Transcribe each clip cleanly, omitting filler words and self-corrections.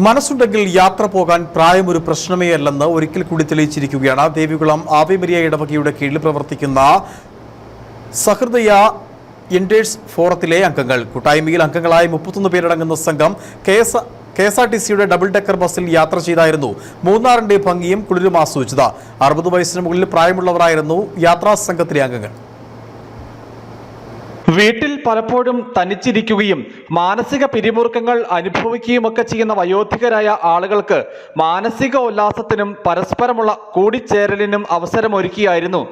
മനസ്സുണ്ടെങ്കിൽ യാത്ര പോകാൻ പ്രായം ഒരു പ്രശ്നമേ അല്ലെന്ന് ഒരിക്കൽ കൂടി തെളിയിച്ചിരിക്കുകയാണ് ദേവികുളം ആവേ മരിയ ഇടവകയുടെ കീഴിൽ പ്രവർത്തിക്കുന്ന സഹൃദയ എൻഡേഴ്സ് ഫോറത്തിലെ അംഗങ്ങൾ. കൂട്ടായ്മയിൽ അംഗങ്ങളായ 31 പേരടങ്ങുന്ന സംഘം KSRTCയുടെ ഡബിൾ ഡെക്കർ ബസ്സിൽ യാത്ര ചെയ്തായിരുന്നു മൂന്നാറിന്റെ ഭംഗിയും കുളിരും ആസ്വദിച്ചത്. 60 വയസ്സിന് മുകളിൽ പ്രായമുള്ളവരായിരുന്നു യാത്രാ സംഘത്തിലെ അംഗങ്ങൾ. വീട്ടിൽ പലപ്പോഴും തനിച്ചിരിക്കുകയും മാനസിക പിരിമുറുക്കങ്ങൾ അനുഭവിക്കുകയുമൊക്കെ ചെയ്യുന്ന വയോധികരായ ആളുകൾക്ക് മാനസിക ഉല്ലാസത്തിനും പരസ്പരമുള്ള കൂടിച്ചേരലിനും അവസരമൊരുക്കിയായിരുന്നു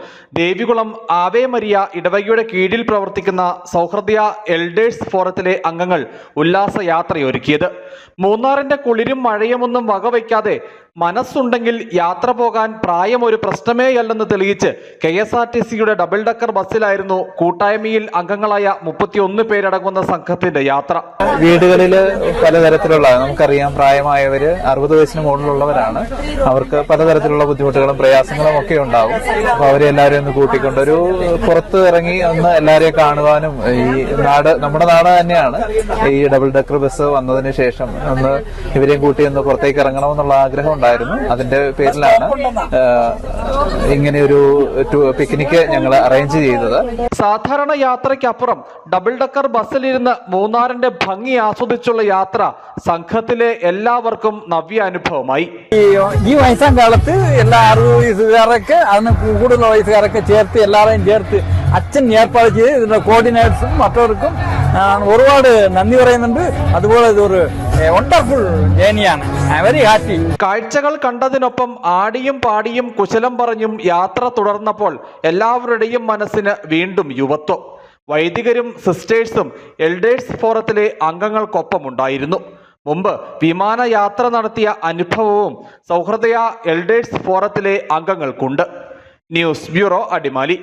ദേവികുളം ആവേ മരിയ ഇടവകയുടെ കീഴിൽ പ്രവർത്തിക്കുന്ന സൗഹൃദയ എൽഡേഴ്സ് ഫോറത്തിലെ അംഗങ്ങൾ ഉല്ലാസയാത്രയൊരുക്കിയത്. മൂന്നാറിന്റെ കുളിരും മഴയുമൊന്നും വകവയ്ക്കാതെ മനസ്സുണ്ടെങ്കിൽ യാത്ര പോകാൻ പ്രായം ഒരു പ്രശ്നമേയല്ലെന്ന് തെളിയിച്ച് KSRTCയുടെ ഡബിൾ ഡെക്കർ ബസ്സിലായിരുന്നു കൂട്ടായ്മയിൽ അംഗങ്ങളായ 31 പേരടങ്ങുന്ന സംഘത്തിന്റെ യാത്ര. വീടുകളിൽ പലതരത്തിലുള്ള നമുക്കറിയാം പ്രായമായവര് 60 വയസ്സിന് മുകളിലുള്ളവരാണ്. അവർക്ക് പലതരത്തിലുള്ള ബുദ്ധിമുട്ടുകളും പ്രയാസങ്ങളും ഒക്കെ ഉണ്ടാവും. അപ്പൊ അവരെ എല്ലാവരെയും ഒന്ന് കൂട്ടിക്കൊണ്ട് ഒരു പുറത്ത് ഇറങ്ങി ഒന്ന് എല്ലാവരെയും കാണുവാനും ഈ നാട് നമ്മുടെ നാട് തന്നെയാണ്. ഈ ഡബിൾ ഡെക്കർ ബസ് വന്നതിന് ശേഷം ഒന്ന് ഇവരെയും കൂട്ടി ഒന്ന് പുറത്തേക്ക് ഇറങ്ങണമെന്നുള്ള ആഗ്രഹം ഉണ്ടായിരുന്നു. അതിന്റെ പേരിലാണ് ഇങ്ങനെ ഒരു പിക്നിക് ഞങ്ങൾ അറേഞ്ച് ചെയ്തത്. സാധാരണ യാത്രയ്ക്കപ്പുറം ഡബിൾ ഡെക്കർ ബസ്സിലിരുന്ന് മൂന്നാറിന്റെ ഭംഗി ആസ്വദിച്ചുള്ള യാത്ര സംഘത്തിലെ എല്ലാവർക്കും നവ്യ അനുഭവമായി. ഈ വയസ്സാം കാലത്ത് എല്ലാ 60 വയസ്സുകാരൊക്കെ അതിന് കൂടുതലുള്ള വയസ്സുകാരൊക്കെ ചേർത്ത് എല്ലാവരെയും ചേർത്ത് അച്ഛൻ ഏർപ്പാട് ചെയ്ത് ഇതിന്റെ കോർഡിനേറ്റേഴ്സും മറ്റവർക്കും ഒരുപാട് നന്ദി പറയുന്നുണ്ട്. അതുപോലെ ഇതൊരു വണ്ടർഫുൾ ജേർണിയാണ്. Very happy. കാഴ്ചകൾ കണ്ടതിനൊപ്പം ആടിയും പാടിയും കുശലം പറഞ്ഞും യാത്ര തുടർന്നപ്പോൾ എല്ലാവരുടെയും മനസ്സിന് വീണ്ടും യുവത്വം. വൈദികരും സിസ്റ്റേഴ്സും എൽഡേഴ്സ് ഫോറത്തിലെ അംഗങ്ങൾക്കൊപ്പമുണ്ടായിരുന്നു. മുമ്പ് വിമാനയാത്ര നടത്തിയ അനുഭവവും സൗഹൃദയ എൽഡേഴ്സ് ഫോറത്തിലെ അംഗങ്ങൾക്കുണ്ട്. News bureau, Adimali.